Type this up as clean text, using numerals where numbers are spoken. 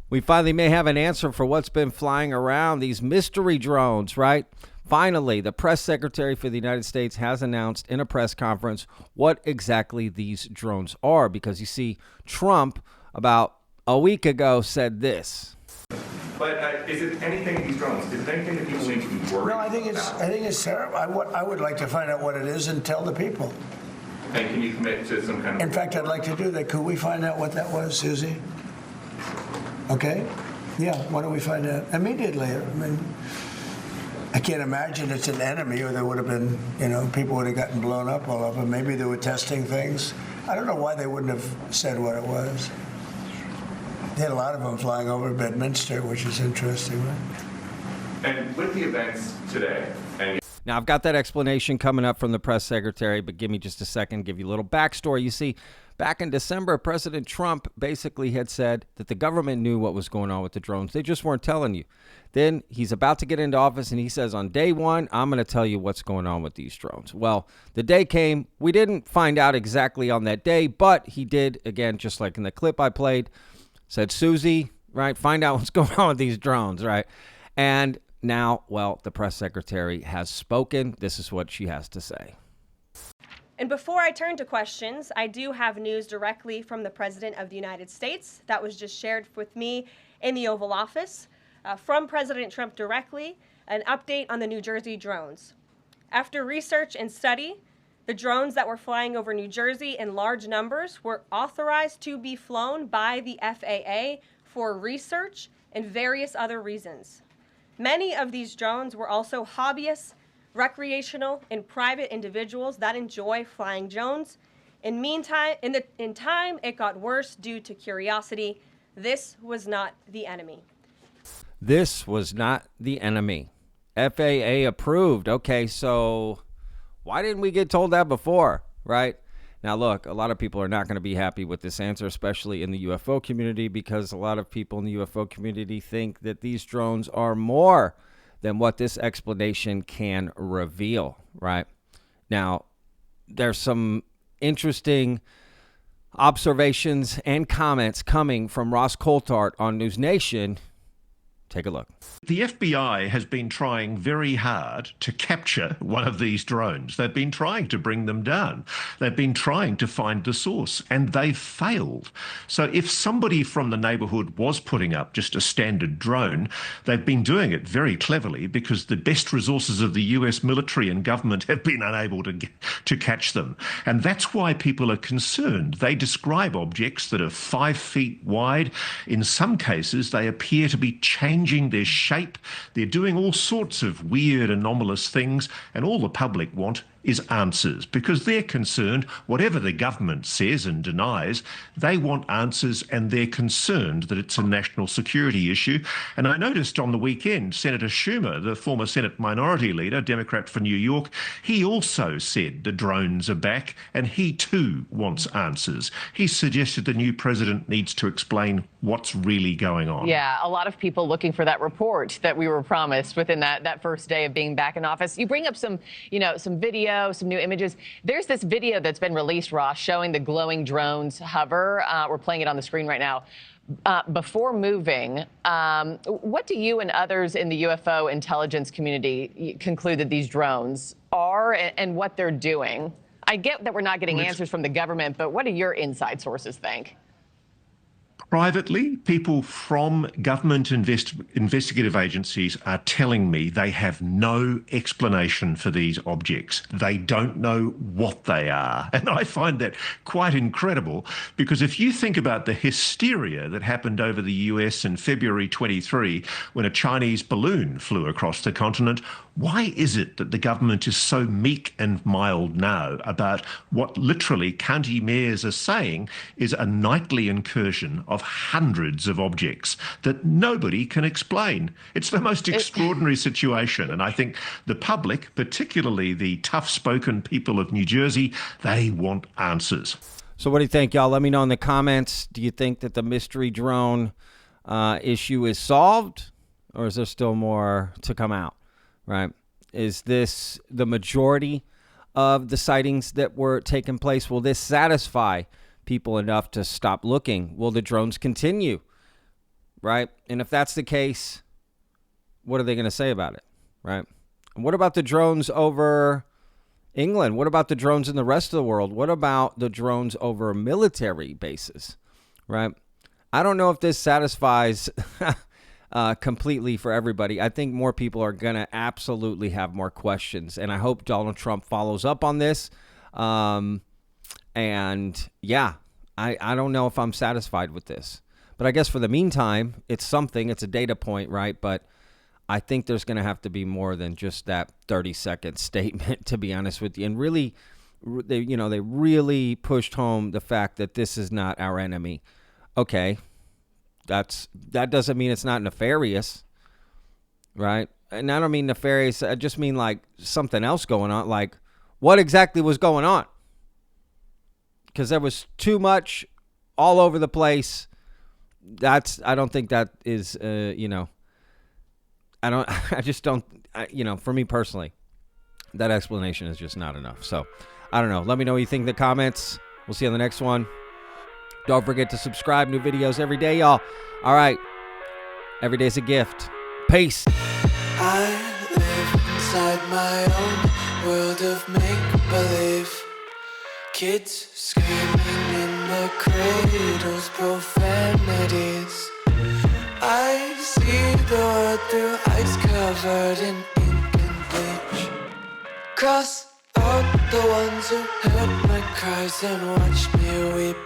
We finally may have an answer for what's been flying around, these mystery drones, right? Finally, the press secretary for the United States has announced in a press conference what exactly these drones are, because you see, Trump about a week ago said this. But is it anything, these drones, is it anything that people need to be worried about? No, I think it's terrible. I would like to find out what it is and tell the people. And can you commit to some kind of... In fact, I'd like to do that. Could we find out what that was, Susie? Okay? Yeah, why don't we find out immediately? I mean, I can't imagine it's an enemy, or there would have been, people would have gotten blown up all over. Maybe they were testing things. I don't know why they wouldn't have said what it was. They had a lot of them flying over Bedminster, which is interesting, right? And with the events today, Now, I've got that explanation coming up from the press secretary, but give me just a second, give you a little backstory. You see, back in December, President Trump basically had said that the government knew what was going on with the drones. They just weren't telling you. Then he's about to get into office, and he says, on day one, I'm going to tell you what's going on with these drones. Well, the day came. We didn't find out exactly on that day, but he did, again, just like in the clip I played, said, Susie, right, find out what's going on with these drones, right? And now, well, the press secretary has spoken. This is what she has to say. And before I turn to questions, I do have news directly from the President of the United States that was just shared with me in the Oval Office. From President Trump directly, an update on the New Jersey drones. After research and study, the drones that were flying over New Jersey in large numbers were authorized to be flown by the FAA for research and various other reasons. Many of these drones were also hobbyists, recreational, and private individuals that enjoy flying drones. In time, it got worse due to curiosity. This was not the enemy. This was not the enemy. FAA approved. Okay, so why didn't we get told that before, right? Now, look, a lot of people are not going to be happy with this answer, especially in the UFO community, because a lot of people in the UFO community think that these drones are more than what this explanation can reveal, right? Now, there's some interesting observations and comments coming from Ross Coulthart on News Nation. Take a look. The FBI has been trying very hard to capture one of these drones. They've been trying to bring them down. They've been trying to find the source, and they've failed. So if somebody from the neighborhood was putting up just a standard drone, they've been doing it very cleverly because the best resources of the US military and government have been unable to catch them. And that's why people are concerned. They describe objects that are 5 feet wide. In some cases, they appear to be changing their shape. They're doing all sorts of weird, anomalous things, and all the public want is answers, because they're concerned, whatever the government says and denies, they want answers, and they're concerned that it's a national security issue. And I noticed on the weekend, Senator Schumer, the former Senate Minority Leader, Democrat for New York, he also said the drones are back, and he too wants answers. He suggested the new president needs to explain what's really going on. Yeah, a lot of people looking for that report that we were promised within that first day of being back in office. You bring up some video, some new images. There's this video that's been released, Ross, showing the glowing drones hover. We're playing it on the screen right now. Before moving, what do you and others in the UFO intelligence community conclude that these drones are and what they're doing? I get that we're not getting answers from the government, but what do your inside sources think? Privately, people from government investigative agencies are telling me they have no explanation for these objects. They don't know what they are. And I find that quite incredible, because if you think about the hysteria that happened over the US in February 23 when a Chinese balloon flew across the continent, why is it that the government is so meek and mild now about what literally county mayors are saying is a nightly incursion of hundreds of objects that nobody can explain? It's the most extraordinary situation. And I think the public, particularly the tough-spoken people of New Jersey, they want answers. So what do you think, y'all? Let me know in the comments. Do you think that the mystery drone issue is solved, or is there still more to come out? Right? Is this the majority of the sightings that were taking place? Will this satisfy people enough to stop looking? Will the drones continue right? And if that's the case, what are they going to say about it, right? And what about the drones over England? What about the drones in the rest of the world? What about the drones over military bases, right? I don't know if this satisfies completely for everybody. I think more people are going to absolutely have more questions, and I hope Donald Trump follows up on this. And yeah, I don't know if I'm satisfied with this, but I guess for the meantime, it's something. It's a data point, right? But I think there's going to have to be more than just that 30-second statement, to be honest with you. And really, they really pushed home the fact that this is not our enemy. Okay, that doesn't mean it's not nefarious, right? And I don't mean nefarious. I just mean like something else going on. Like, what exactly was going on? Because there was too much all over the place. I don't think that is, I just don't, for me personally, that explanation is just not enough. So I don't know. Let me know what you think in the comments. We'll see you on the next one. Don't forget to subscribe. New videos every day, y'all. All right. Every day's a gift. Peace. I live inside my own world of make-believe. Kids screaming in the cradles, profanities. I see the world through ice covered in ink and bleach. Cross out the ones who heard my cries and watched me weep.